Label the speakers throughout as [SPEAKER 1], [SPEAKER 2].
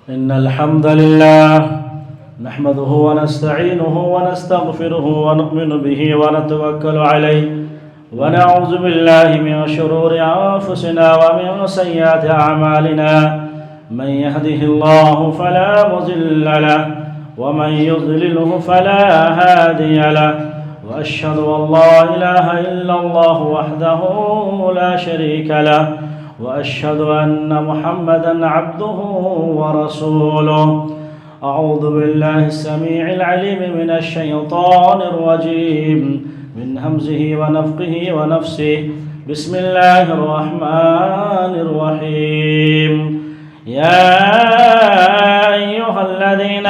[SPEAKER 1] إن الحمد لله نحمده ونستعينه ونستغفره ونؤمن به ونتوكل عليه ونعوذ بالله من شرور أنفسنا ومن سيئات أعمالنا من يهده الله فلا مضل له ومن يضلله فلا هادي له وأشهد أن لا إله إلا الله وحده لا شريك له وأشهد أن محمدًا عبده ورسوله. أعوذ بالله السميع العليم من الشيطان الرجيم من همزه ونفخه ونفسه. بسم الله الرحمن الرحيم. يا أيها الذين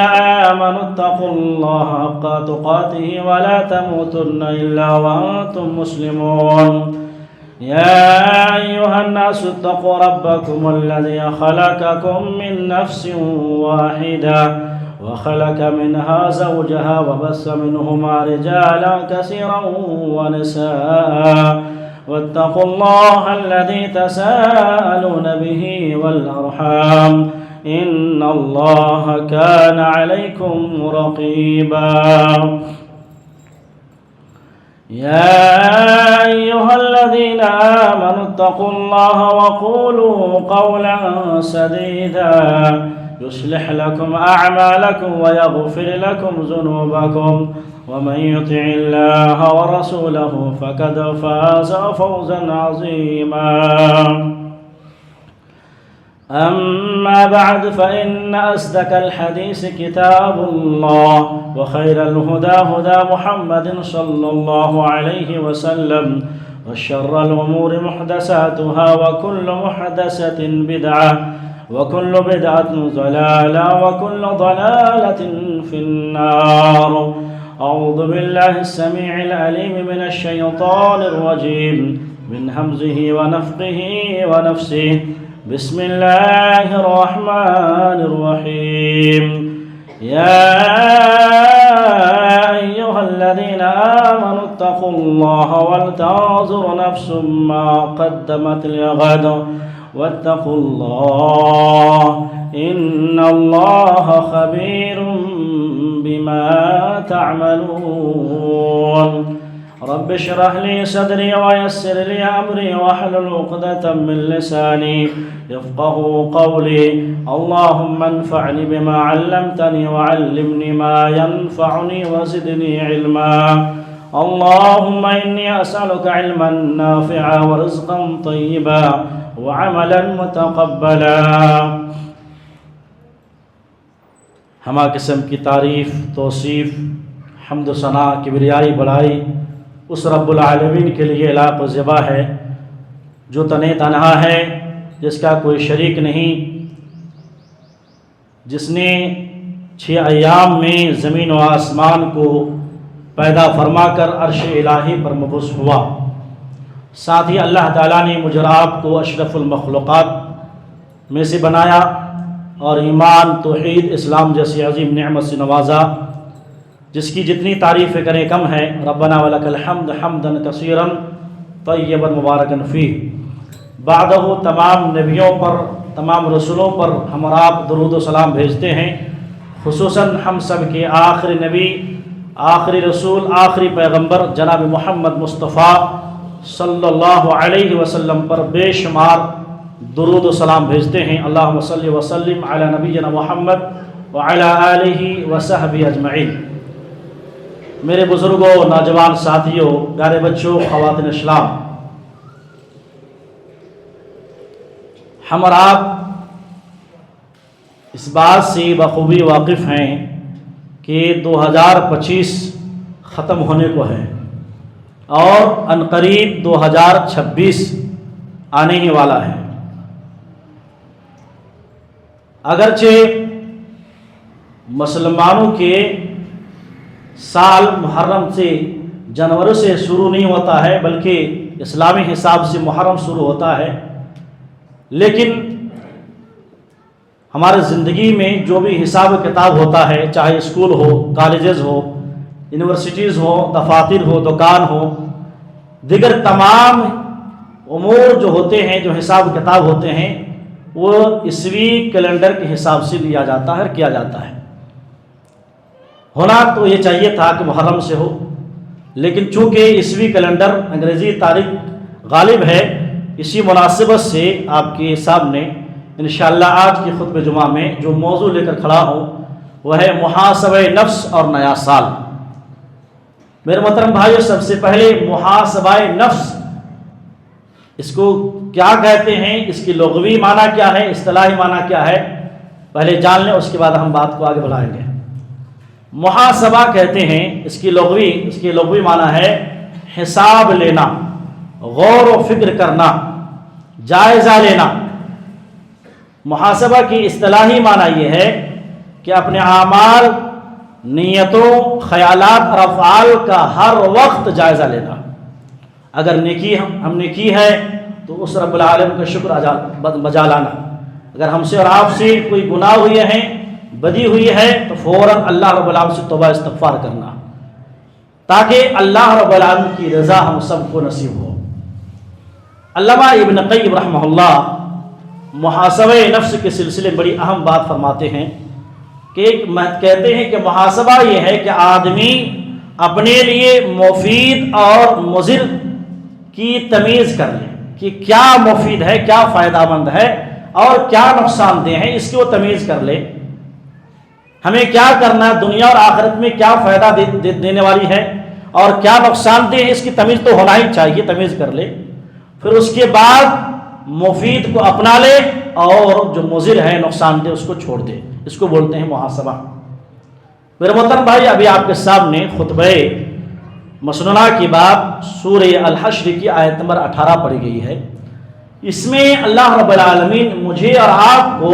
[SPEAKER 1] آمنوا اتقوا الله حق تقاته ولا تموتن إلا وأنتم مسلمون. يا أيها الناس اتقوا ربكم الذي خلقكم من نفس واحدة وخلق منها زوجها وبث منهما رجالا كثيرا ونساء واتقوا الله الذي تساءلون به والأرحام إن الله كان عليكم رقيبا. يا أيها الذين آمنوا اتقوا الله وقولوا قولا سديدا يصلح لكم أعمالكم ويغفر لكم ذنوبكم ومن يطع الله ورسوله فقد فاز فوزا عظيما. أما بعد فإن أصدق الحديث كتاب الله وخير الهدى هدى محمد صلى الله عليه وسلم وشر الأمور محدثاتها وكل محدثة بدعة وكل بدعة ضلالة وكل ضلالة في النار. أعوذ بالله السميع العليم من الشيطان الرجيم من همزه ونفخه ونفسه. بسم الله الرحمن الرحيم. يا أيها الذين آمنوا اتقوا الله ولتنظر نفس ما قدمت لغد واتقوا الله إن الله خبير بما تعملون. رب اشرح لي صدري ويسر لي أمري واحلل عقدة من لساني يفقهوا قولي. اللهم انفعني بما علمتني وعلمني ما ينفعني وزدني علما. اللهم إني أسألك علما نافعا ورزقا طيبا وعملا متقبلا. ہمہ قسم کی تعریف، توصیف، حمد و ثنا، کبریائی، بڑائی اس رب العالمین کے لیے لائق و زیبا ہے جو تنہا ہے، جس کا کوئی شریک نہیں، جس نے 6 ایام میں زمین و آسمان کو پیدا فرما کر عرش الہی پر مبعوث ہوا. ساتھ ہی اللہ تعالیٰ نے مجھ اور آپ کو اشرف المخلوقات میں سے بنایا اور ایمان، توحید، اسلام جیسی عظیم نعمت سے نوازا جس کی جتنی تعریف کریں کم ہے. ربنا ولک الحمد حمدا کثیرا طیبا مبارکا فیہ. بعدہ تمام نبیوں پر، تمام رسولوں پر ہم اور آپ درود و سلام بھیجتے ہیں. خصوصاً ہم سب کے آخری نبی، آخری رسول، آخری پیغمبر جناب محمد مصطفیٰ صلی اللہ علیہ وسلم پر بے شمار درود و سلام بھیجتے ہیں. اللہم صلی وسلم علی نبینا محمد وعلی آلہ وصحبہ اجمعین. میرے بزرگوں، نوجوان ساتھیوں، پیارے بچوں، خواتین اسلام، ہم اور آپ اس بات سے بخوبی واقف ہیں کہ 2025 ختم ہونے کو ہے اور عنقریب 2026 آنے ہی والا ہے. اگرچہ مسلمانوں کے سال محرم سے، جنوری سے شروع نہیں ہوتا ہے بلکہ اسلامی حساب سے محرم شروع ہوتا ہے، لیکن ہمارے زندگی میں جو بھی حساب و کتاب ہوتا ہے، چاہے اسکول ہو، کالجز ہو، یونیورسٹیز ہو، دفاتر ہو، دکان ہو، دیگر تمام امور جو ہوتے ہیں، جو حساب کتاب ہوتے ہیں، وہ عیسوی کیلنڈر کے حساب سے لیا جاتا ہے اور کیا جاتا ہے۔ ہونا تو یہ چاہیے تھا کہ محرم سے ہو، لیکن چونکہ عیسوی کیلنڈر انگریزی تاریخ غالب ہے، اسی مناسبت سے آپ کے سامنے انشاءاللہ آج کی خطبہ جمعہ میں جو موضوع لے کر کھڑا ہوں وہ ہے محاسبہ نفس اور نیا سال۔ میرے محترم بھائیو، سب سے پہلے محاسبہ نفس اس کو کیا کہتے ہیں، اس کی لغوی معنی کیا ہے، اصطلاحی معنی کیا ہے، پہلے جان لیں، اس کے بعد ہم بات کو آگے بڑھائیں گے۔ محاسبہ کہتے ہیں، اس کی لغوی معنی ہے حساب لینا، غور و فکر کرنا، جائزہ لینا۔ محاسبہ کی اصطلاحی معنی یہ ہے کہ اپنے اعمال، نیتوں، خیالات اور افعال کا ہر وقت جائزہ لینا۔ اگر نیکی ہم نے کی ہے تو اس رب العالمین کا شکر بجا لانا، اگر ہم سے اور آپ سے کوئی گناہ ہوئے ہیں، بدی ہوئی ہے، تو فوراً اللہ رب العالمین سے توبہ استغفار کرنا، تاکہ اللہ رب العالمین کی رضا ہم سب کو نصیب ہو۔ علامہ ابن قیم رحمہ اللہ محاسبہ نفس کے سلسلے میں بڑی اہم بات فرماتے ہیں کہ کہتے ہیں کہ محاسبہ یہ ہے کہ آدمی اپنے لیے مفید اور مضر کی تمیز کر لے کہ کیا مفید ہے، کیا فائدہ مند ہے اور کیا نقصان دہ ہے، اس کی وہ تمیز کر لے۔ ہمیں کیا کرنا ہے، دنیا اور آخرت میں کیا فائدہ دینے والی ہے اور کیا نقصان دہ ہے، اس کی تمیز تو ہونا ہی چاہیے، تمیز کر لے۔ پھر اس کے بعد مفید کو اپنا لے اور جو مضر ہے، نقصان دہ، اس کو چھوڑ دے۔ اس کو بولتے ہیں محاسبہ۔ میرے محترم بھائی، ابھی آپ کے سامنے خطبہ مسنونہ کی بات سورہ الحشر کی آیت نمبر 18 پڑھی گئی ہے۔ اس میں اللہ رب العالمین مجھے اور آپ کو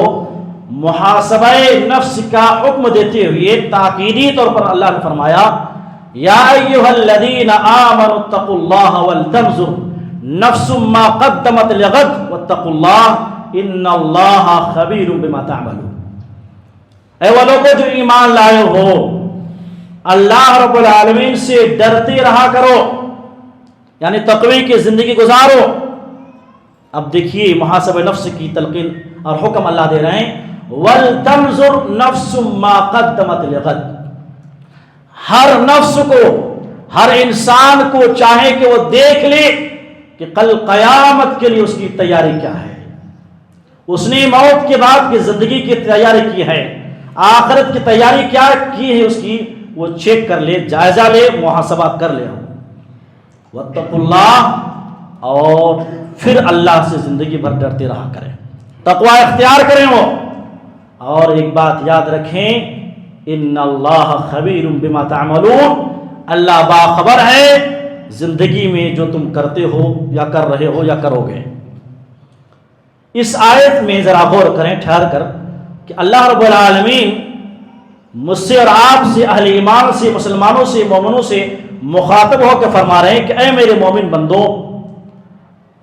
[SPEAKER 1] محاسبہ نفس کا حکم دیتے ہوئے تاکیدی طور پر اللہ نے فرمایا، یا ایھا الذین آمنوا اتقوا اللہ ولتنظر نفس ما قدمت لغد واتقوا اللہ ان اللہ خبیر بما تعملون۔ اے وہ لوگوں جو ایمان لائے ہو، اللہ رب العالمین سے ڈرتے رہا کرو، یعنی تقوی کی زندگی گزارو۔ اب دیکھیے محاسبہ نفس کی تلقین اور حکم اللہ دے رہے ہیں، وَلْتَنْظُرْ نَفْسٌ مَا قَدَّمَتْ لِغَدٍ۔ ہر نفس کو، ہر انسان کو چاہے کہ وہ دیکھ لے کہ کل قیامت کے لیے اس کی تیاری کیا ہے، اس نے موت کے بعد کی زندگی کی تیاری کی ہے، آخرت کی تیاری کیا کی ہے، اس کی وہ چیک کر لے، جائزہ لے، محاسبہ کر لے۔ واتقوا اللہ، اور پھر اللہ سے زندگی بھر ڈرتے رہا کریں، تقوی اختیار کریں وہ۔ اور ایک بات یاد رکھیں، ان اللہ خبیر بما تعملون، اللہ باخبر ہے زندگی میں جو تم کرتے ہو یا کر رہے ہو یا کرو گے۔ اس آیت میں ذرا غور کریں ٹھہر کر کہ اللہ رب العالمین مجھ سے اور آپ سے، اہل ایمان سے، مسلمانوں سے، مومنوں سے مخاطب ہو کے فرما رہے ہیں کہ اے میرے مومن بندو،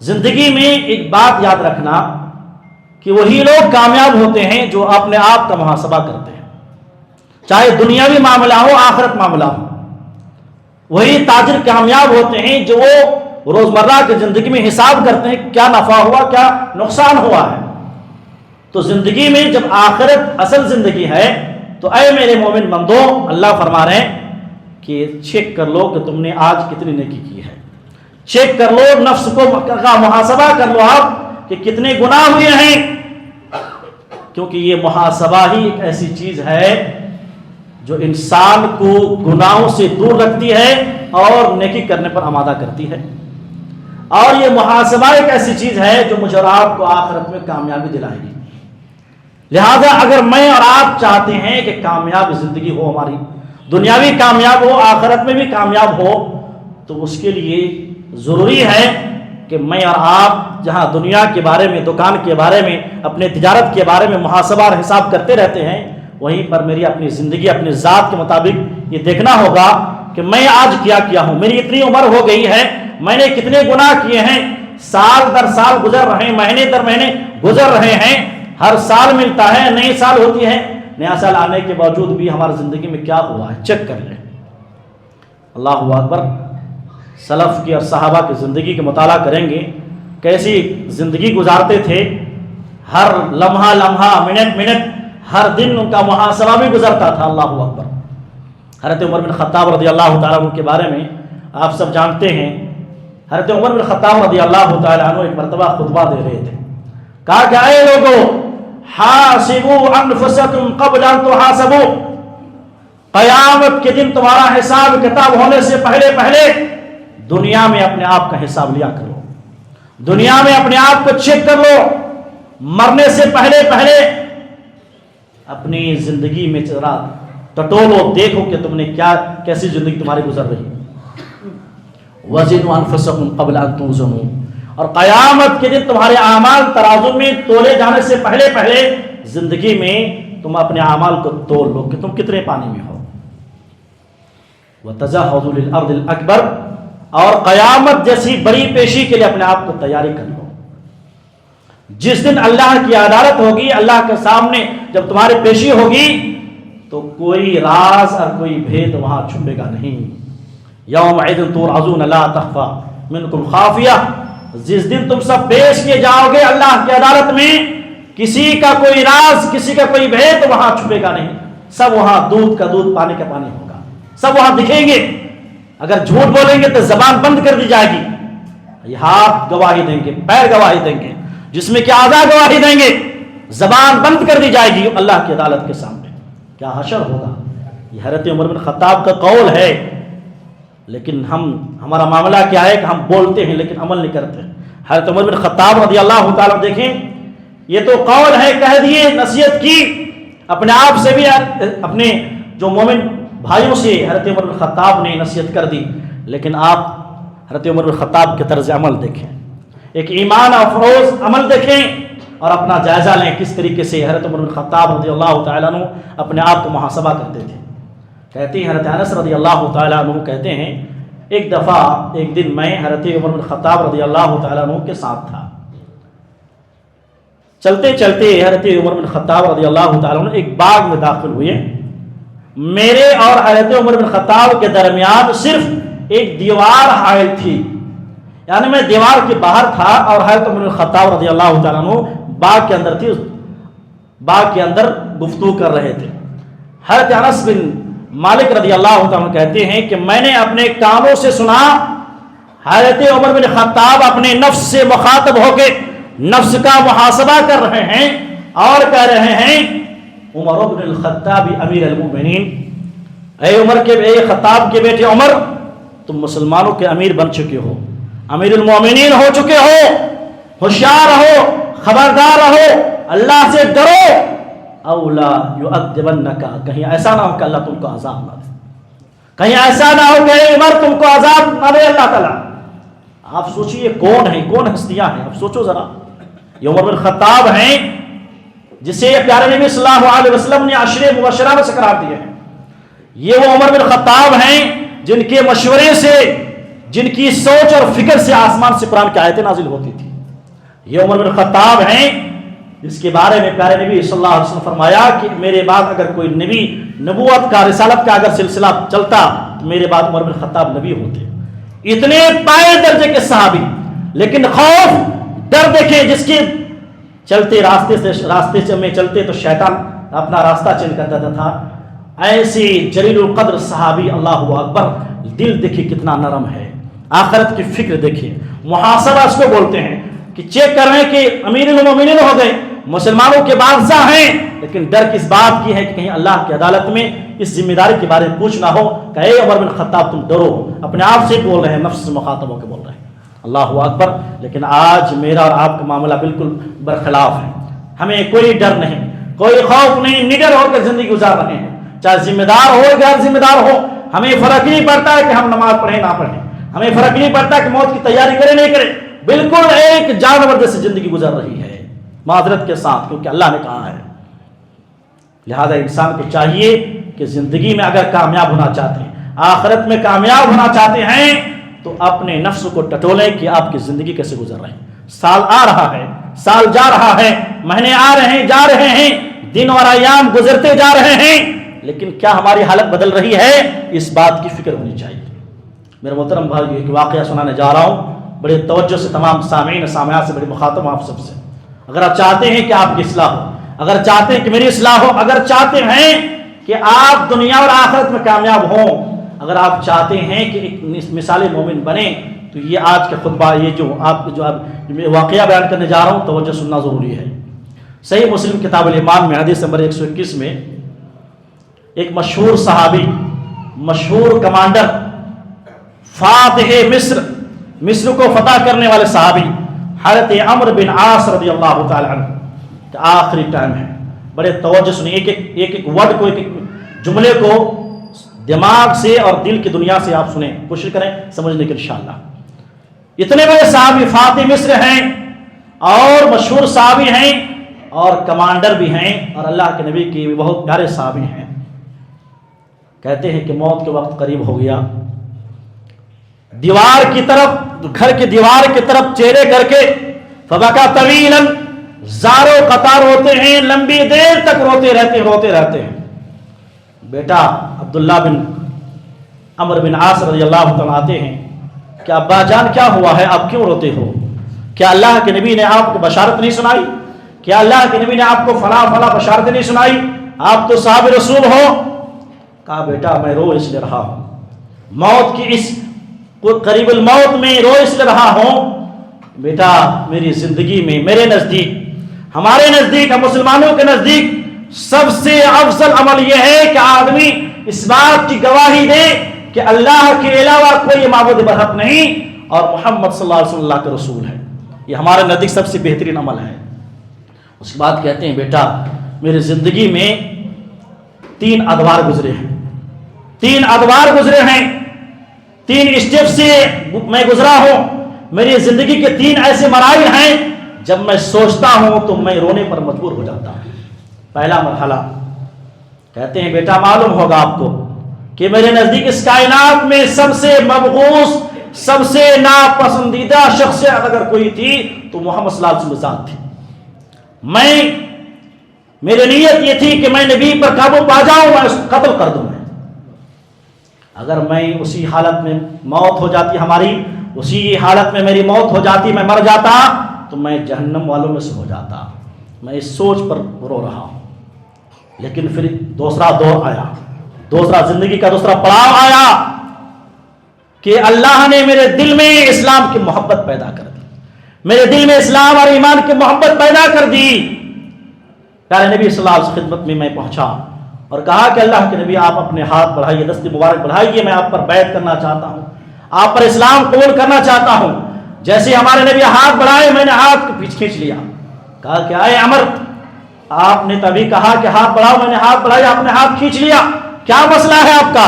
[SPEAKER 1] زندگی میں ایک بات یاد رکھنا کہ وہی لوگ کامیاب ہوتے ہیں جو اپنے آپ کا محاسبہ کرتے ہیں، چاہے دنیاوی معاملہ ہو، آخرت معاملہ ہو۔ وہی تاجر کامیاب ہوتے ہیں جو وہ روزمرہ کی زندگی میں حساب کرتے ہیں کیا نفع ہوا، کیا نقصان ہوا ہے۔ تو زندگی میں جب آخرت اصل زندگی ہے تو اے میرے مومن بندو، اللہ فرما رہے ہیں کہ چیک کر لو کہ تم نے آج کتنی نیکی کی ہے، چیک کر لو، نفس کو محاسبہ کر لو آپ کہ کتنے گناہ ہوئے ہیں، کیونکہ یہ محاسبہ ہی ایک ایسی چیز ہے جو انسان کو گناہوں سے دور رکھتی ہے اور نیکی کرنے پر آمادہ کرتی ہے۔ اور یہ محاسبہ ایک ایسی چیز ہے جو مجھے اور آپ کو آخرت میں کامیابی دلائے گی۔ لہذا اگر میں اور آپ چاہتے ہیں کہ کامیاب زندگی ہو ہماری، دنیاوی کامیاب ہو، آخرت میں بھی کامیاب ہو، تو اس کے لیے ضروری ہے کہ میں اور آپ جہاں دنیا کے بارے میں، دکان کے بارے میں، اپنے تجارت کے بارے میں محاسبہ اور حساب کرتے رہتے ہیں، وہیں پر میری اپنی زندگی اپنے ذات کے مطابق یہ دیکھنا ہوگا کہ میں آج کیا ہوں، میری اتنی عمر ہو گئی ہے، میں نے کتنے گناہ کیے ہیں، سال در سال گزر رہے ہیں، مہینے در مہینے گزر رہے ہیں، ہر سال ملتا ہے، نئی سال ہوتی ہے، نیا سال آنے کے باوجود بھی ہماری زندگی میں کیا ہوا ہے، چیک کر لیں۔ اللہ اکبر۔ سلف کی اور صحابہ کی زندگی کا مطالعہ کریں گے، کیسی زندگی گزارتے تھے، ہر لمحہ لمحہ، منٹ منٹ، ہر دن ان کا محاسبہ بھی گزرتا تھا۔ اللہ اکبر۔ حضرت عمر بن خطاب رضی اللہ تعالیٰ عنہ کے بارے میں آپ سب جانتے ہیں، حضرت عمر بن خطاب رضی اللہ تعالیٰ عنہ ایک مرتبہ خطبہ دے رہے تھے، کہا کہ اے لوگو، حاسبوا انفسکم قبل ان تحاسبوا، قیامت کے دن تمہارا حساب کتاب ہونے سے پہلے پہلے دنیا میں اپنے آپ کا حساب لیا کرو، دنیا میں اپنے آپ کو چیک کر لو، مرنے سے پہلے پہلے اپنی زندگی میں ذرا ٹٹولو، دیکھو کہ تم نے کیسی زندگی تمہاری گزر رہی۔ وزنوا انفسکم قبل ان توزنوا، اور قیامت کے دن تمہارے اعمال ترازو میں تولے جانے سے پہلے پہلے زندگی میں تم اپنے اعمال کو تول لو کہ تم کتنے پانی میں ہو۔ وتجهزوا للارض الاکبر، اور قیامت جیسی بڑی پیشی کے لیے اپنے آپ کو تیاری کر لو۔ جس دن اللہ کی عدالت ہوگی، اللہ کے سامنے جب تمہاری پیشی ہوگی تو کوئی راز اور کوئی بھید وہاں چھپے گا نہیں۔ یومئذ ترعظون لا تخفى منکم خافیہ، جس دن تم سب پیش کیے جاؤ گے اللہ کی عدالت میں، کسی کا کوئی راز، کسی کا کوئی بھید وہاں چھپے گا نہیں، سب وہاں دودھ کا دودھ پانی کا پانی ہوگا، سب وہاں دکھیں گے۔ اگر جھوٹ بولیں گے تو زبان بند کر دی جائے گی، یہ ہاتھ گواہی دیں گے، پیر گواہی دیں گے، جس میں کیا اعضاء گواہی دیں گے، زبان بند کر دی جائے گی اللہ کی عدالت کے سامنے، کیا حشر ہوگا۔ یہ حضرت عمر بن خطاب کا قول ہے، لیکن ہمارا معاملہ کیا ہے کہ ہم بولتے ہیں لیکن عمل نہیں کرتے۔ حضرت عمر بن خطاب رضی اللہ تعالیٰ دیکھیں، یہ تو قول ہے، کہہ دیے، نصیحت کی، اپنے آپ سے بھی، اپنے جو مومن بھائیوں سے حضرت عمر بن خطاب نے نصیحت کر دی، لیکن آپ حضرت عمر بن خطاب کے طرز عمل دیکھیں، ایک ایمان افروز عمل دیکھیں اور اپنا جائزہ لیں کس طریقے سے حضرت عمر بن خطاب رضی اللہ تعالیٰ عنہ اپنے آپ کو محاسبہ کرتے تھے۔ کہتے ہیں حضرت انس رضی اللہ تعالیٰ عنہ کہتے ہیں، ایک دفعہ ایک دن میں حضرت عمر بن خطاب رضی اللہ تعالیٰ عنہ کے ساتھ تھا، چلتے چلتے حضرت عمر بن خطاب رضی اللہ تعالیٰ عنہ ایک باغ میں داخل ہوئے، میرے اور حضرت عمر بن خطاب کے درمیان صرف ایک دیوار حائل تھی، یعنی میں دیوار کے باہر تھا اور حضرت عمر بن خطاب رضی اللہ تعالیٰ عنہ باغ کے اندر تھی، باغ کے اندر گفتگو کر رہے تھے۔ حضرت انس بن مالک رضی اللہ تعالیٰ کہتے ہیں کہ میں نے اپنے کانوں سے سنا حضرت عمر بن خطاب اپنے نفس سے مخاطب ہو کے نفس کا محاسبہ کر رہے ہیں اور کہہ رہے ہیں، عمر بن الخطاب امیر المؤمنین، اے عمر کے، اے خطاب کے بیٹے عمر، تم مسلمانوں کے امیر بن چکے ہو، امیر المؤمنین ہو چکے ہو، ہوشیار رہو، خبردار رہو، اللہ سے ڈرو، اولا یعذبنک، کہیں ایسا نہ ہو کہ اللہ تم کو عذاب نہ دے، کہیں ایسا نہ ہو کہ اے عمر تم کو عذاب نہ دے اللہ تعالیٰ۔ آپ سوچئے کون ہیں، کون ہستیاں ہیں، آپ سوچو ذرا، یہ عمر بن خطاب ہیں جسے پیارے نبی صلی اللہ علیہ وسلم نے عشرے مبشرہ میں سے قرار دیے ہیں، یہ وہ عمر بن خطاب ہیں جن کے مشورے سے، جن کی سوچ اور فکر سے آسمان سے قرآن کی آیتیں نازل ہوتی تھی، یہ عمر بن خطاب ہیں جس کے بارے میں پیارے نبی صلی اللہ علیہ وسلم فرمایا کہ میرے بعد اگر کوئی نبی، نبوت کا، رسالت کا اگر سلسلہ چلتا تو میرے بعد عمر بن خطاب نبی ہوتے۔ اتنے پائے درجے کے صحابی، لیکن خوف، ڈر دیکھیں، جس کے چلتے راستے سے میں چلتے تو شیطان اپنا راستہ چینج کر دیتا تھا، ایسی جلیل القدر صحابی، اللہ اکبر، دل دیکھیں کتنا نرم ہے، آخرت کی فکر دیکھیں، محاسبہ اس کو بولتے ہیں کہ چیک کر رہے ہیں کہ امیر المومنین ہو گئے، مسلمانوں کے بادشاہ ہیں، لیکن ڈر کس بات کی ہے کہ کہیں اللہ کی عدالت میں اس ذمہ داری کے بارے میں پوچھنا ہو کہ اے عمر بن خطاب تم ڈرو، اپنے آپ سے بول رہے ہیں، نفس سے مخاطب ہو کے بول رہے ہیں، اللہ اکبر۔ لیکن آج میرا اور آپ کا معاملہ بالکل برخلاف ہے، ہمیں کوئی ڈر نہیں، کوئی خوف نہیں، نڈر ہو کر زندگی گزار رہے ہیں، چاہے ذمہ دار ہو غیر ذمہ دار ہو، ہمیں فرق نہیں پڑتا ہے کہ ہم نماز پڑھیں نہ پڑھیں، ہمیں فرق نہیں پڑتا کہ موت کی تیاری کریں نہیں کریں، بالکل ایک جانور جیسی زندگی گزر رہی ہے معذرت کے ساتھ، کیونکہ اللہ نے کہا ہے۔ لہذا انسان کو چاہیے کہ زندگی میں اگر کامیاب ہونا چاہتے ہیں، آخرت میں کامیاب ہونا چاہتے ہیں، تو اپنے نفس کو ٹٹولیں کہ آپ کی زندگی کیسے گزر رہے ہیں۔ سال آ رہا ہے، سال جا رہا ہے، مہینے آ رہے ہیں جا رہے ہیں، دن اور ایام گزرتے جا رہے ہیں، لیکن کیا ہماری حالت بدل رہی ہے؟ اس بات کی فکر ہونی چاہیے۔ میرے محترم بھائی، ایک واقعہ سنانے جا رہا ہوں، بڑے توجہ سے تمام سامعین سامعات سے، بڑے مخاطب آپ سب سے۔ اگر آپ چاہتے ہیں کہ آپ کی اصلاح ہو، اگر چاہتے ہیں کہ میری اصلاح ہو، اگر چاہتے ہیں کہ آپ دنیا اور آخرت میں کامیاب ہوں، اگر آپ چاہتے ہیں کہ ایک مثال مومن بنیں، تو یہ آج کا خطبہ، یہ جو واقعہ بیان کرنے جا رہا ہوں، توجہ سننا ضروری ہے۔ صحیح مسلم کتاب الایمان میں حدیث نمبر 121 میں ایک مشہور صحابی، مشہور کمانڈر، فاتح مصر کو فتح کرنے والے صحابی حضرت عمرو بن عاص رضی اللہ تعالی عنہ کا آخری ٹائم ہے۔ بڑے توجہ سنیں، ایک ورڈ کو، ایک جملے کو دماغ سے اور دل کی دنیا سے آپ سنیں، کوشش کریں سمجھنے کی انشاءاللہ۔ اتنے بڑے صحابی فاتح مصر ہیں اور مشہور صحابی ہیں اور کمانڈر بھی ہیں اور اللہ کے نبی کے بہت پیارے صحابی ہیں۔ کہتے ہیں کہ موت کے وقت قریب ہو گیا، دیوار کی طرف، گھر کی دیوار کی طرف چہرے کر کے فبکا طویلا، زارو قطار روتے ہیں، لمبی دیر تک روتے رہتے ہیں۔ بیٹا عبداللہ بن عمرو بن عاص رضی اللہ تعالیٰ آتے ہیں کہ ابا جان کیا ہوا ہے، آپ کیوں روتے ہو؟ کیا اللہ کے نبی نے آپ کو بشارت نہیں سنائی؟ کیا اللہ کے نبی نے آپ کو فلاں بشارت نہیں سنائی؟ آپ تو صاحب رسول ہو۔ کہا بیٹا میں رو اس لیے رہا ہوں، موت کی اس قریب الموت میں رو اس لیے رہا ہوں بیٹا، میری زندگی میں، میرے نزدیک، ہمارے نزدیک، ہم مسلمانوں کے نزدیک سب سے افضل عمل یہ ہے کہ آدمی اس بات کی گواہی دے کہ اللہ کے علاوہ کوئی معبود برحق نہیں اور محمد صلی اللہ علیہ وسلم اللہ کے رسول ہے۔ یہ ہمارے نزدیک سب سے بہترین عمل ہے۔ اس کے بعد کہتے ہیں بیٹا میری زندگی میں 3 ادوار گزرے ہیں، 3 ادوار گزرے ہیں، 3 اسٹیپ سے میں گزرا ہوں۔ میری زندگی کے 3 ایسے مراحل ہیں جب میں سوچتا ہوں تو میں رونے پر مجبور ہو جاتا ہوں۔ پہلا مرحلہ، کہتے ہیں بیٹا معلوم ہوگا آپ کو کہ میرے نزدیک اس کائنات میں سب سے مبغوث، سب سے ناپسندیدہ شخصیت اگر کوئی تھی تو محمد صلی اللہ علیہ وسلم ذات تھی۔ میری نیت یہ تھی کہ میں نبی پر قابو پا جاؤں، میں اس کو قتل کر دوں۔ اگر میں اسی حالت میں موت ہو جاتی، ہماری اسی حالت میں میری موت ہو جاتی، میں مر جاتا تو میں جہنم والوں میں سے ہو جاتا۔ میں اس سوچ پر رو رہا ہوں۔ لیکن پھر دوسرا دور آیا، زندگی کا دوسرا پڑاؤ آیا کہ اللہ نے میرے دل میں اسلام کی محبت پیدا کر دی، میرے دل میں اسلام اور ایمان کی محبت پیدا کر دی۔ پیارے نبی صلی اللہ علیہ وسلم خدمت میں میں پہنچا اور کہا کہ اللہ کے نبی آپ اپنے ہاتھ بڑھائیے، دست مبارک بڑھائیے، میں آپ پر بیعت کرنا چاہتا ہوں، آپ پر اسلام قبول کرنا چاہتا ہوں۔ جیسے ہمارے نبی ہاتھ بڑھائے، میں نے ہاتھ کو پیچھے کھینچ لیا، کہا کہ اے عمر، آپ نے تبھی کہا کہ ہاتھ بڑھاؤ، میں نے ہاتھ بڑھایا، آپ نے ہاتھ کھینچ لیا، کیا مسئلہ ہے آپ کا؟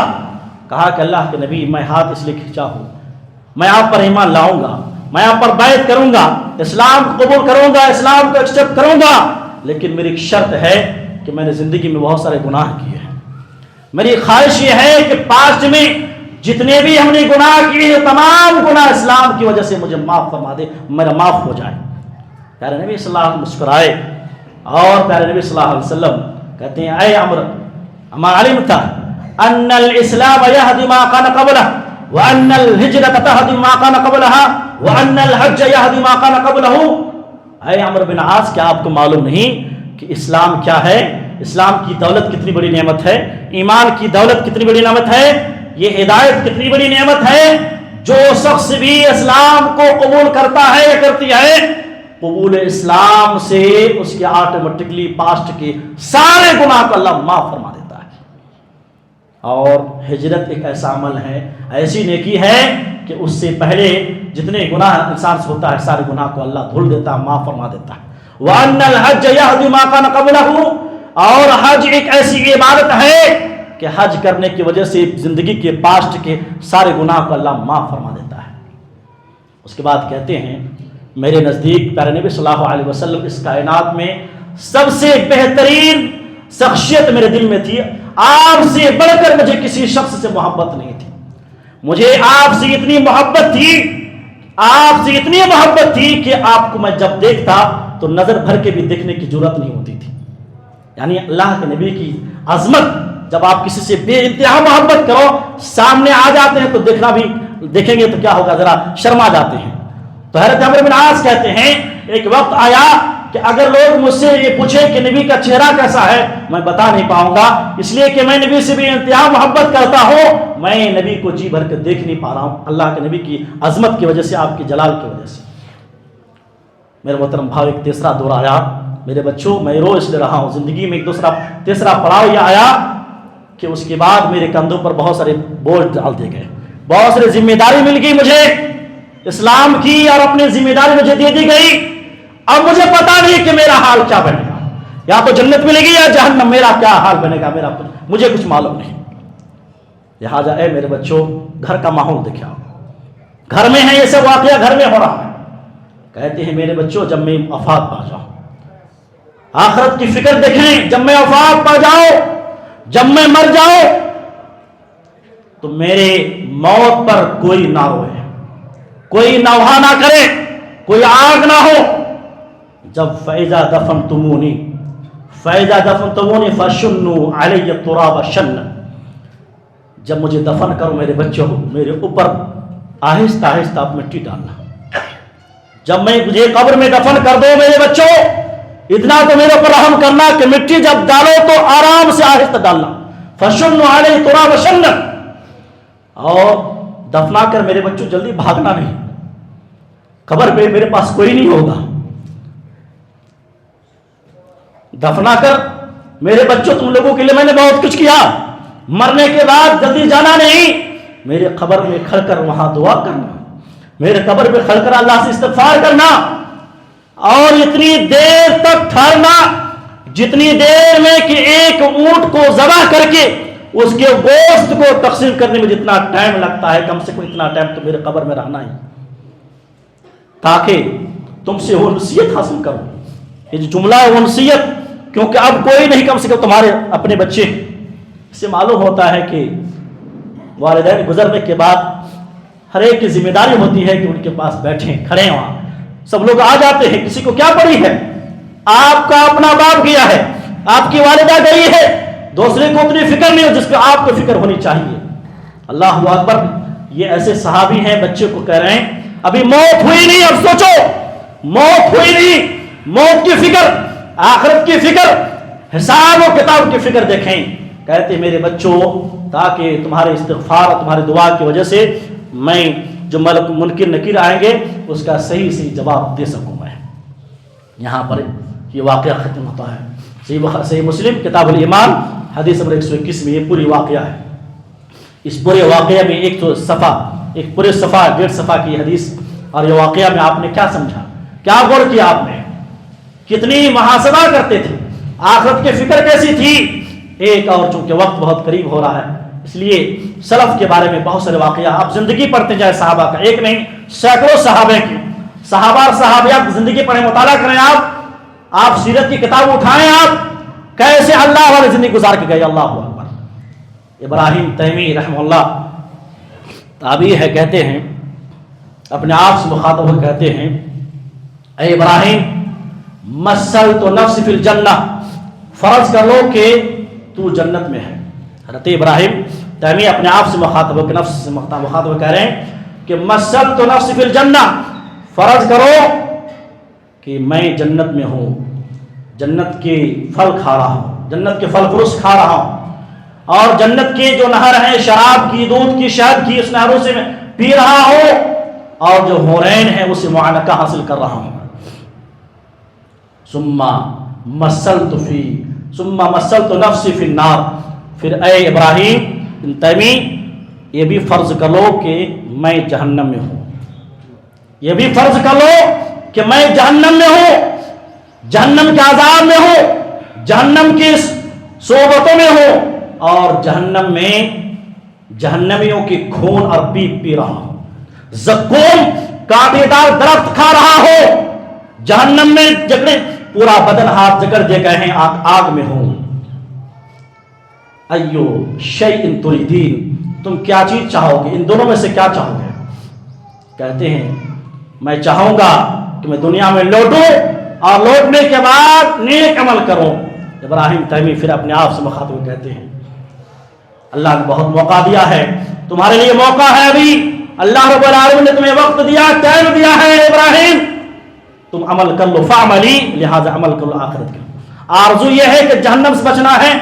[SPEAKER 1] کہا کہ اللہ کے نبی میں ہاتھ اس لیے کھینچا ہوں، میں آپ پر ایمان لاؤں گا، میں آپ پر بیعت کروں گا، اسلام قبول کروں گا، اسلام کو ایکسپٹ کروں گا، لیکن میری ایک شرط ہے کہ میں نے زندگی میں بہت سارے گناہ کیے ہیں۔ میری خواہش یہ ہے کہ پاسٹ میں جتنے بھی ہم نے گناہ کیے ہیں، تمام گناہ اسلام کی وجہ سے مجھے معاف فرما دے، میرا معاف ہو جائے۔ پیارے نبی صلی اللہ علیہ وسلم مسکرائے اور پیارے نبی صلی اللہ علیہ وسلم کہتے ہیں اے عمر، اما علمت ان الاسلام یہدی ما کان قبلہ وان الہجرۃ تہدی ما کان قبلہا وان الحج یہدی ما کان قبلہ۔ اے عمرو بن عاص، کیا آپ کو معلوم نہیں کہ اسلام کیا ہے؟ اسلام کی دولت کتنی بڑی نعمت ہے، ایمان کی دولت کتنی بڑی نعمت ہے، یہ ہدایت کتنی بڑی نعمت ہے۔ جو شخص بھی اسلام کو قبول کرتا ہے یا کرتی ہے، قبول اسلام سے اس کے آٹومیٹکلی پاسٹ کے سارے گناہ کو اللہ معاف فرما دیتا ہے۔ اور ہجرت ایک ایسا عمل ہے، ایسی نیکی ہے کہ اس سے پہلے جتنے گناہ انسان سے ہوتا ہے سارے گناہ کو اللہ دھل دیتا ہے، معاف فرما دیتا ہے۔ وَأَنَّ الْحَجَّ يَهْدِي مَا كَانَ قَبْلَهُ، اور حج ایک ایسی عبادت ہے کہ حج کرنے کی وجہ سے زندگی کے پاسٹ کے سارے گناہ کو اللہ معاف فرما دیتا ہے۔ اس کے بعد کہتے ہیں میرے نزدیک پیارے نبی صلی اللہ علیہ وسلم اس کائنات میں سب سے بہترین شخصیت میرے دل میں تھی۔ آپ سے بڑھ کر مجھے کسی شخص سے محبت نہیں تھی، مجھے آپ سے اتنی محبت تھی، آپ سے اتنی محبت تھی کہ آپ کو میں جب دیکھتا تو نظر بھر کے بھی دیکھنے کی ضرورت نہیں ہوتی تھی۔ یعنی اللہ کے نبی کی عظمت، جب آپ کسی سے بے انتہا محبت کرو، سامنے آ جاتے ہیں تو دیکھنا بھی دیکھیں گے تو کیا ہوگا، ذرا شرما جاتے ہیں۔ تو حضرت عمرو بن عاص کہتے ہیں ایک وقت آیا کہ اگر لوگ مجھ سے یہ پوچھیں کہ نبی کا چہرہ کیسا ہے میں بتا نہیں پاؤں گا، اس لیے کہ میں نبی سے بھی انتہا محبت کرتا ہوں، میں نبی کو جی بھر کے دیکھ نہیں پا رہا ہوں، اللہ کے نبی کی عظمت کی وجہ سے، آپ کی جلال کی وجہ سے۔ میرے محترم بھائی، ایک تیسرا دور آیا میرے بچوں، میں رو اس لیے رہا ہوں، زندگی میں ایک تیسرا پڑاؤ یہ آیا کہ اس کے بعد میرے کندھوں پر بہت سارے بوجھ ڈال دیے گئے، بہت ساری ذمہ داری مل گئی مجھے اسلام کی، اور اپنی ذمہ داری مجھے دے دی گئی۔ اب مجھے پتا نہیں کہ میرا حال کیا بنے گا، یا تو جنت ملے گی یا جہنم، میرا کیا حال بنے گا مجھے کچھ معلوم نہیں۔ لہٰذا اے میرے بچوں، گھر کا ماحول دیکھا، گھر میں ہے یہ سب واقعہ، گھر میں ہو رہا ہے۔ کہتے ہیں میرے بچوں جب میں وفات پا جاؤں، آخرت کی فکر دیکھیں، جب میں وفات پا جاؤں، جب میں مر جاؤں تو میرے موت پر کوئی نہ روئے، کوئی نوحہ نہ کرے، کوئی آگ نہ ہو۔ جب فَإِذَا دَفَنْتُمُونِي فَشُنُّوا عَلَيَّ التُّرَابَ شَنًّا، جب مجھے دفن کرو میرے بچوں، میرے اوپر آہستہ آہستہ آپ مٹی ڈالنا۔ جب میں مجھے قبر میں دفن کر دو میرے بچوں، اتنا تو میرے اوپر رحم کرنا کہ مٹی جب ڈالو تو آرام سے آہستہ ڈالنا۔ فَشُنُّوا عَلَيَّ التُّرَابَ شَنًّا، اور دفنا کر میرے بچوں جلدی بھاگنا نہیں، قبر پہ میرے پاس کوئی نہیں ہوگا، دفنا کر میرے بچوں تم لوگوں کے لیے میں نے بہت کچھ کیا، مرنے کے بعد جلدی جانا نہیں، میرے قبر میں کھڑ کر وہاں دعا کرنا، میرے قبر پہ کھڑ کر اللہ سے استغفار کرنا، اور اتنی دیر تک ٹھہرنا جتنی دیر میں کہ ایک اونٹ کو ذبح کر کے اس کے گوشت کو تقسیم کرنے میں جتنا ٹائم لگتا ہے، کم سے کم اتنا ٹائم تو میرے قبر میں رہنا ہی، تاکہ تم سے ونسیت حاصل کرو۔ یہ جو جملہ ہے ونسیت، کیونکہ اب کوئی نہیں کم سے کم تمہارے اپنے بچے، اس سے معلوم ہوتا ہے کہ والدین گزرنے کے بعد ہر ایک کی ذمہ داری ہوتی ہے کہ ان کے پاس بیٹھیں، کھڑے ہیں، وہاں سب لوگ آ جاتے ہیں، کسی کو کیا پڑی ہے، آپ کا اپنا باپ گیا ہے، آپ کی والدہ گئی ہے، دوسرے کو اتنی فکر نہیں ہو جس کو آپ کو فکر ہونی چاہیے۔ اللہ اکبر، یہ ایسے صحابی ہیں، بچے کو کہہ رہے ہیں ابھی موت ہوئی نہیں، اب سوچو موت ہوئی نہیں، موت کی فکر، آخرت کی فکر، حساب و کتاب کی فکر دیکھیں۔ کہتے میرے بچوں تاکہ تمہارے استغفار اور تمہاری دعا کی وجہ سے میں جو ملک منکر نکیر آئیں گے اس کا صحیح جواب دے سکوں۔ میں یہاں پر یہ واقعہ ختم ہوتا ہے۔ صحیح مسلم کتاب الایمان حدیث نمبر 121 میں یہ پوری واقعہ ہے۔ اس پورے واقعہ میں ایک پورے صفحہ 1.5 صفحہ کی حدیث، اور یہ واقعہ میں آپ نے کیا سمجھا، کیا غور کیا آپ نے، کتنی محاسبہ کرتے تھے، آخرت کی فکر کیسی تھی۔ ایک اور چونکہ وقت بہت قریب ہو رہا ہے اس لیے سلف کے بارے میں بہت سارے واقعہ آپ زندگی پڑھتے جائیں، صحابہ کا ایک نہیں سینکڑوں صحابہ کی، صحابہ اور صحابیات کی زندگی پڑھیں، مطالعہ کریں، آپ سیرت کی کتاب اٹھائیں، آپ کیسے اللہ والی زندگی گزار کے گئے۔ اللہ اکبر۔ ابراہیم تیمی رحمہ اللہ تابعی ہے، کہتے ہیں اپنے آپ سے مخاطب ہو کہتے ہیں اے ابراہیم مسلت نفس فی الجنہ، فرض کر لو کہ تو جنت میں ہے۔ حضرت ابراہیم تیمی اپنے آپ سے مخاطب ہو کہ نفس سے مخاطب کہہ رہے ہیں کہ مسلت نفس فی الجنہ، فرض کرو کہ میں جنت میں ہوں، جنت کے پھل کھا رہا ہوں، جنت کے پھل فروش کھا رہا ہوں، اور جنت کی جو نہر ہے شراب کی، دودھ کی، شہد کی، اس نہروں سے میں پی رہا ہوں، اور جو حورین ہے اسے معانقہ حاصل کر رہا ہوں۔ ثم مسلت نفسی فی النار، پھر اے ابراہیم تیمی یہ بھی فرض کر لو کہ میں جہنم میں ہوں، یہ بھی فرض کر لو کہ میں جہنم میں ہوں، جہنم کے عذاب میں ہوں، جہنم کی صحبتوں میں ہوں، اور جہنم میں جہنمیوں کی خون اور پیپ پی رہا ہوں، زقوم کانٹے دار درخت کھا رہا ہوں، جہنم میں جگڑے پورا بدن ہاتھ جکڑ دے گئے ہیں، آگ میں ہوں۔ ایو شیء تریدین، تم کیا چیز چاہو گے، ان دونوں میں سے کیا چاہو گے؟ کہتے ہیں میں چاہوں گا کہ میں دنیا میں لوٹوں اور لوٹنے کے بعد نیک عمل کروں۔ ابراہیم تیمی پھر اپنے آپ سے مخاطب کہتے ہیں اللہ نے بہت موقع دیا ہے، تمہارے لیے موقع ہے، ابھی اللہ رب العالمین نے تمہیں وقت دیا، ٹائم دیا ہے ابراہیم، تم عمل کر لو فعملی، لہذا عمل کر لو آخرت کے. آرزو یہ ہے کہ جہنم سے بچنا ہے،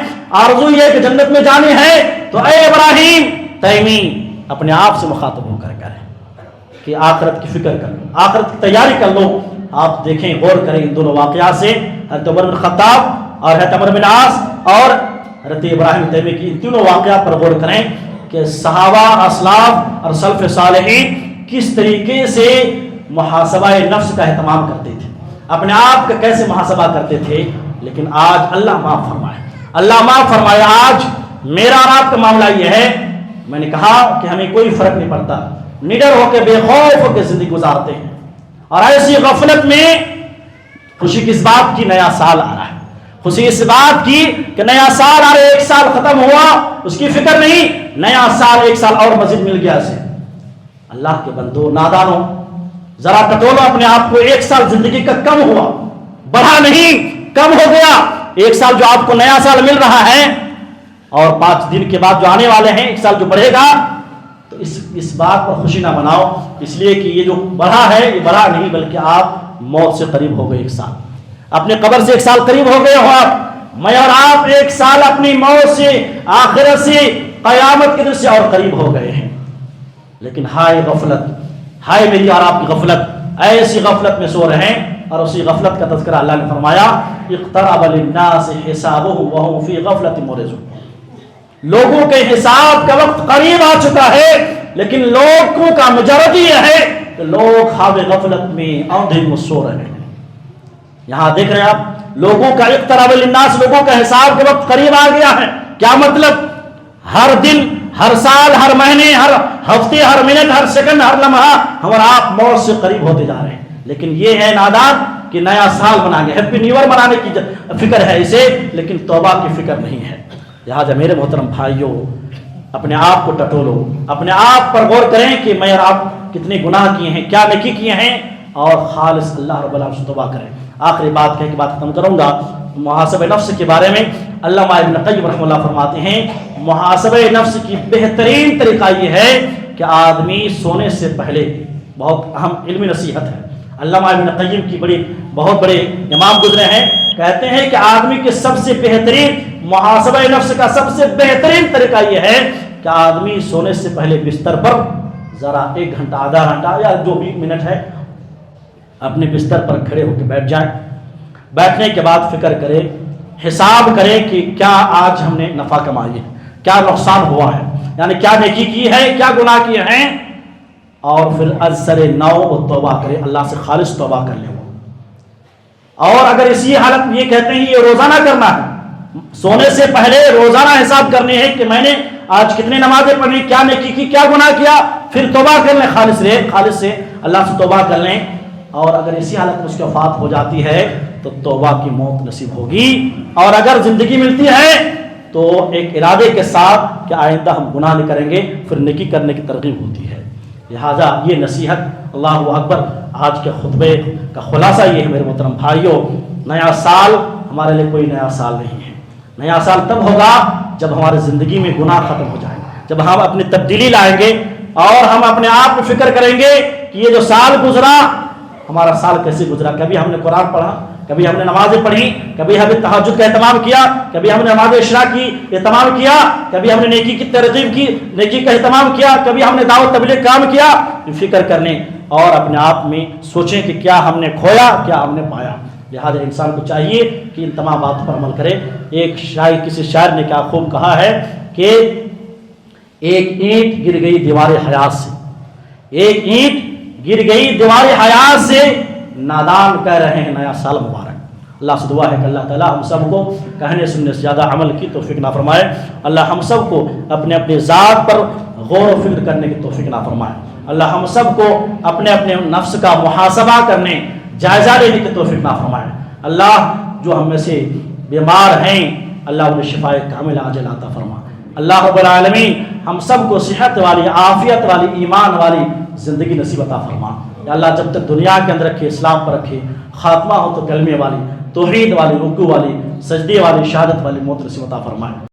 [SPEAKER 1] آرزو یہ ہے کہ جنت میں جانے ہے، تو اے ابراہیم تیمی اپنے آپ سے مخاطب ہو کر کریں کہ آخرت کی فکر کر لو، آخرت کی تیاری کر لو. آپ دیکھیں، غور کریں ان دونوں واقعات سے، حضرت عمر بن خطاب اور حضرت عمرو بن عاص اور حضرت ابراہیم تیمی کی ان تینوں واقعات پر غور کریں کہ صحابہ، اسلاف اور سلف صالحین کس طریقے سے محاسبہ نفس کا اہتمام کرتے تھے، اپنے آپ کا کیسے محاسبہ کرتے تھے. لیکن آج اللہ معاف فرمائے، اللہ معاف فرمائے. آج میرا اور آپ کا معاملہ یہ ہے، میں نے کہا کہ ہمیں کوئی فرق نہیں پڑتا، نڈر ہو کے، بے خوف ہو کے زندگی گزارتے ہیں، اور ایسی غفلت میں خوشی کس بات کی، نیا سال آ رہا ہے، خوشی اس بات کی کہ نیا سال آ رہا ہے، ایک سال ختم ہوا اس کی فکر نہیں، نیا سال ایک سال اور مزید مل گیا اسے. اللہ کے بندو، نادانو، ذرا ٹٹولو اپنے آپ کو. ایک سال زندگی کا کم ہوا، بڑھا نہیں، کم ہو گیا. ایک سال جو آپ کو نیا سال مل رہا ہے، اور 5 دن کے بعد جو آنے والے ہیں، ایک سال جو بڑھے گا، تو اس بات پر خوشی نہ مناؤ، اس لیے کہ یہ جو بڑھا ہے یہ بڑھا نہیں، بلکہ آپ موت سے قریب ہو گئے. ایک سال اپنے قبر سے ایک سال قریب ہو گئے ہو آپ. میں اور آپ ایک سال اپنی موت سے، آخرت سے، قیامت کے دن سے اور قریب ہو گئے ہیں. لیکن ہائے غفلت، ہائے میری اور آپ کی غفلت، ایسی غفلت میں سو رہے ہیں. اور اسی غفلت کا تذکرہ اللہ نے فرمایا، اقترب للناس حسابهم وهم فی غفلۃ معرضون. لوگوں کے حساب کا وقت قریب آ چکا ہے، لیکن لوگوں کا میجورٹی یہ ہے کہ لوگ خواب غفلت میں اندھے میں سو رہے ہیں. یہاں دیکھ رہے ہیں آپ، لوگوں کا اقترب للناس، لوگوں کا حساب کا وقت قریب آ گیا ہے. کیا مطلب؟ ہر دن، ہر سال، ہر مہینے، ہر ہفتے، ہر منٹ، ہر سیکنڈ، ہر لمحہ ہم اور آپ موت سے قریب ہوتے جا رہے ہیں. لیکن یہ ہے نادان کہ نیا سال منا گے، ہیپی نیو ایئر منانے کی فکر ہے اسے، لیکن توبہ کی فکر نہیں ہے. لہٰذا میرے محترم بھائیوں، اپنے آپ کو ٹٹولو، اپنے آپ پر غور کریں کہ میں اور آپ کتنے گناہ کیے ہیں، کیا نیکی کیے ہیں، اور خالص اللہ رب العالمین سے توبہ کریں. آخری بات کہہ کے بات ختم کروں گا. محاسبہ نفس کے بارے میں علامہ ابن قیم رحمہ اللہ فرماتے ہیں، محاسبہ نفس کی بہترین طریقہ یہ ہے کہ آدمی سونے سے پہلے، بہت اہم علمی نصیحت ہے، علامہ ابن قیم کی بہت بڑے امام گزرے ہیں، کہتے ہیں کہ آدمی کے سب سے بہترین محاسبہ نفس کا سب سے بہترین طریقہ یہ ہے کہ آدمی سونے سے پہلے بستر پر ذرا 1 گھنٹہ، آدھا گھنٹہ یا جو بھی منٹ ہے، اپنے بستر پر کھڑے ہو کے بیٹھ جائیں. بیٹھنے کے بعد فکر کرے، حساب کرے کہ کیا آج ہم نے نفع کمائی ہے، کیا نقصان ہوا ہے، یعنی کیا نیکی کی ہے، کیا گناہ کیے ہیں، اور پھر از سر نو و توبہ کرے، اللہ سے خالص توبہ کر لے. اور اگر اسی حالت یہ کہتے ہیں یہ روزانہ کرنا ہے، سونے سے پہلے روزانہ حساب کرنے ہیں کہ میں نے آج کتنے نمازیں پڑھی، کیا نیکی کی، کیا گناہ کیا، پھر توبہ کر لیں، خالص سے اللہ سے توبہ کر لیں. اور اگر اسی حالت میں اس کی وفات ہو جاتی ہے تو توبہ کی موت نصیب ہوگی. اور اگر زندگی ملتی ہے تو ایک ارادے کے ساتھ کہ آئندہ ہم گناہ نہیں کریں گے، پھر نیکی کرنے کی ترغیب ہوتی ہے. لہٰذا یہ نصیحت، اللہ اکبر، آج کے خطبے کا خلاصہ یہ ہے میرے محترم بھائیوں. نیا سال ہمارے لیے کوئی نیا سال نہیں ہے. نیا سال تب ہوگا جب ہماری زندگی میں گناہ ختم ہو جائیں، جب ہم اپنی تبدیلی لائیں گے اور ہم اپنے آپ کو فکر کریں گے کہ یہ جو سال گزرا، ہمارا سال کیسے گزرا. کبھی ہم نے قرآن پڑھا، کبھی ہم نے نمازیں پڑھی، کبھی ہم نے تہجد کا اہتمام کیا، کبھی ہم نے نماز عشاء کی اہتمام کیا، کبھی ہم نے نیکی کی ترغیب کی، نیکی کا اہتمام کیا، کبھی ہم نے دعوت تبلیغ کام کیا. فکر کرنے اور اپنے آپ میں سوچیں کہ کیا ہم نے کھویا، کیا ہم نے پایا. لہٰذا انسان کو چاہیے کہ ان تمام باتوں پر عمل کرے. کسی شاعر نے کیا خوب کہا ہے کہ ایک اینٹ گر گئی دیوار حیات سے، ایک اینٹ گر گئی دیوار حیات سے، نادان کہہ رہے ہیں نیا سال مبارک. اللہ سے دعا ہے کہ اللہ تعالیٰ ہم سب کو کہنے سننے سے زیادہ عمل کی توفیق نہ فرمائے. اللہ ہم سب کو اپنے اپنے ذات پر غور و فکر کرنے کی توفیق نہ فرمائے. اللہ ہم سب کو اپنے اپنے نفس کا محاسبہ کرنے، جائزہ لینے کی توفیق نہ فرمائے. اللہ جو ہم میں سے بیمار ہیں، اللہ انہیں شفائے کاملہ عاجل عطا فرما. اللہ رب العالمین ہم سب کو صحت والی، عافیت والی، ایمان والی زندگی نصیب عطا فرما. یا اللہ جب تک دنیا کے اندر رکھے، اسلام پر رکھے، خاتمہ ہو تو کلمے والی، توحید والی، رکوع والی، سجدے والی، شہادت والی موت نصیب عطا فرمائے.